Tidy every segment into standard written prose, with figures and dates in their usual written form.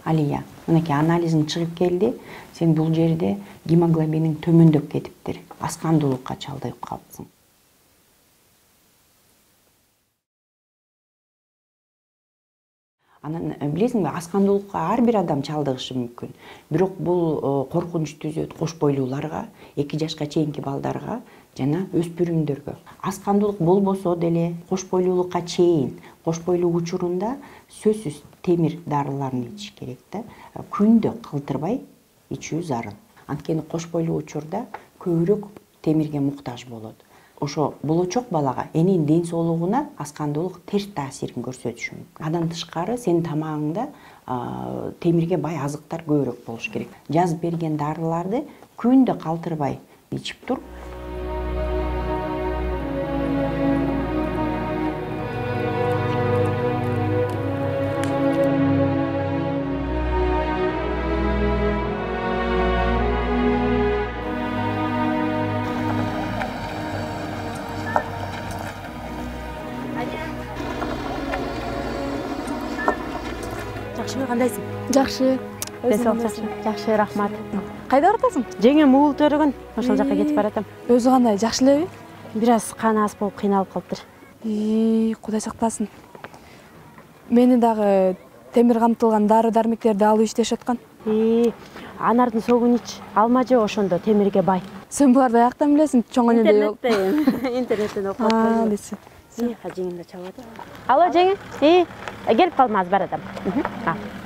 Алия, мынакей анализиң чыгып келди. Сен бул жерде гемоглобиниң төмөндөп кетиптир. Аскандуулукка чалдыгып калыпсың. Анан билесиңби, аскандуулукка ар бир адам чалдыгышы мүмкүн. Бирок бул коркунуч түзөт кош бойлууларга, 2 жашка чейинки балдарга жана өспүрүмдөргө. Аскандуулук болбосо деле кош бойлуулукка чейин, кош бойлуу учурунда сөзсүз темир дарыларын ичиш керек да. Күндө калтырбай ичүү зарыл. Анткени кош бойлуу учурда көбүрөөк темирге муктаж болот. Ошо болочок балага энин ден соолугуна аскандуулук терс таасирин көрсөтүшү мүмкүн. Андан тышкары сенин тамагыңда темирге бай азыктар көбүрөөк болуш керек. Жазып берген дарыларды күндө калтырбай ичип тур. Жакшымы, кандайсың? Жакшы. Ден жакшы, рахмат. Кайда баратасың? Жеңем уул төрөгөн, ошол жака кетип баратам. Өзү кандай, жакшы элеби? Бир аз каны аз болуп кыйналып калыптыр. Кудай сактасын. Мени дагы темир камтылган дары-дармектерди алып иштешип аткан. Анардын согун ич, алма же ошондо темирге бай. Сен буларды аяктан билесиң, чоң энеде. Интернеттен окуп аткам. Десе. Жеңимде чалып атат. Алло, жеңе. Келип калма, аз баратам.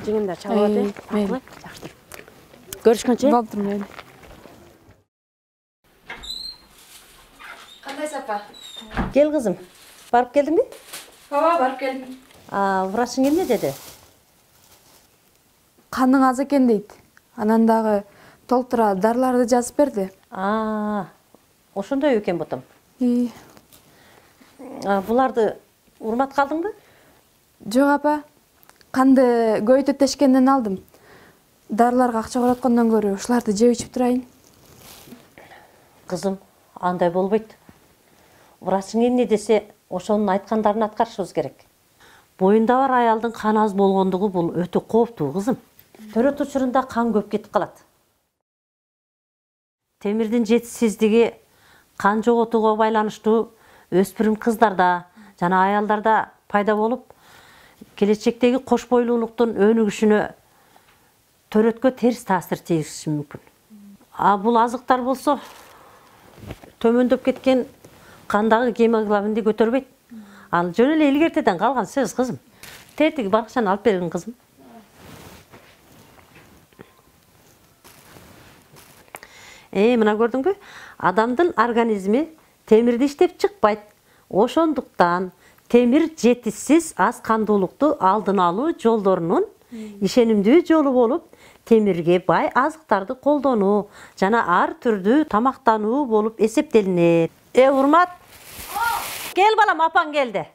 Жеңимде чалып атат. Мейли. Жакшы. Көрүшкөнчө. Болуптур мейли. Кандайсың апа? Gel kızım. Barıp geldin mi? Ооба, барып келдим. Врачың эмне деди? Каның аз экен дейт. Анан дагы толтура дарыларды жазып берди. Ошондой экен бутум. Буларды урмат калдыңбы? Жок апа. Канды көйтөтешкенден алдым. Дарыларга акча короткондон көрө ушуларды жеп ичип турайын. Кызым, андай болбойт. Врачың эмне десе, ошонун айткандарын аткарышыбыз керек. Боюнда бар аялдын кан аз болгондугу бул өтө кооптуу, кызым. Төрөт учурунда кан көп кетип калат. Темирдин жетишсиздиги кан жоготууга байланыштуу өспүрүм кыздарда жана аялдарда пайда болуп, келечектеги кош бойлуулуктун өнүгүшүнө төрөткө терс таасир тийгизиши мүмкүн. Бул азыктар болсо төмөндөп кеткен кандагы гемоглобинди көтөрбөйт. Ал жөн эле илгертеден калган сөз, кызым. Тетиги баракчаны алып бергин, кызым. Мына көрдүңбү? Адамдын организми темирди иштеп чыкпайт. Ошондуктан темир жетишсиз аскандуулукту алдын алуу жолдорунун ишенимдүү жолу болуп, темирге бай азыктарды колдонуу жана ар түрдүү тамактануу болуп эсептелинет. Урмат. Gel balam, apan geldi.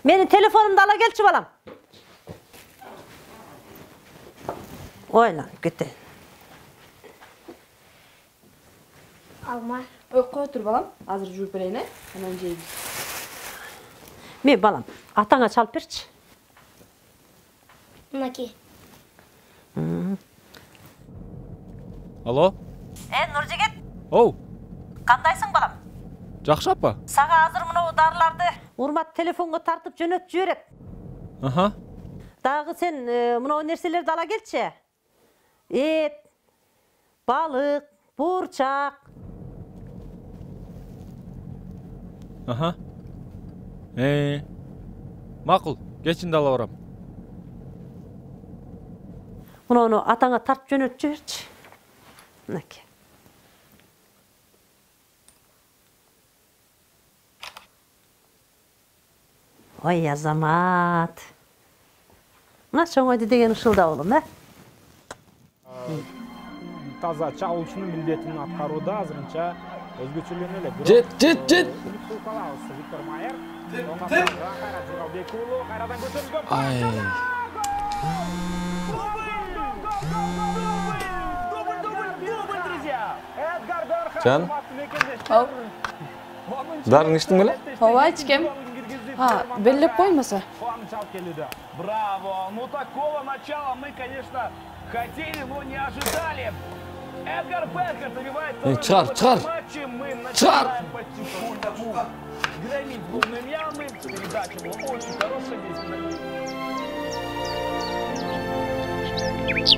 Benim telefonumda ala gelçi balam. Oyna, gitti. Alma. Koy otur balam. Azır jurp bereyim, hemen jeybiz. Men balam, atana çalıp berçi. Mınaki. Alo? Nurjigit. Оу, Kandaysың balam? жакшы апа? Sağa hazır mı darılardı? Urmat telefonga tartıp jönöp jüberет. Aha. Dagı sen mına nerselerdi ala gelçi. Et, balık, burçak. Aha. Макул, кечинде ала барам. Onu atana tartıp jönöp jüberçi. Mınaki. Ой, Азамат. Мына чоңойду деген ушулда болом, Таза чалуучунун милдетин аткарууда азырынча өзгөчөлөнө эле. Жет. Виктор Майер. Ай. Жан? Дарың иштиң беле? Ооба, ичкем. Беллеп коймаса. Кубаныч алып келүүдө. Браво! Ну такого начала мы, конечно, хотели, но не ожидали. Эдгар Бергер добивает второй Чар, гол в чар. этом матче. Мы Чар. начинаем потихоньку громить голубые ямы. Передача была очень хорошая. Здесь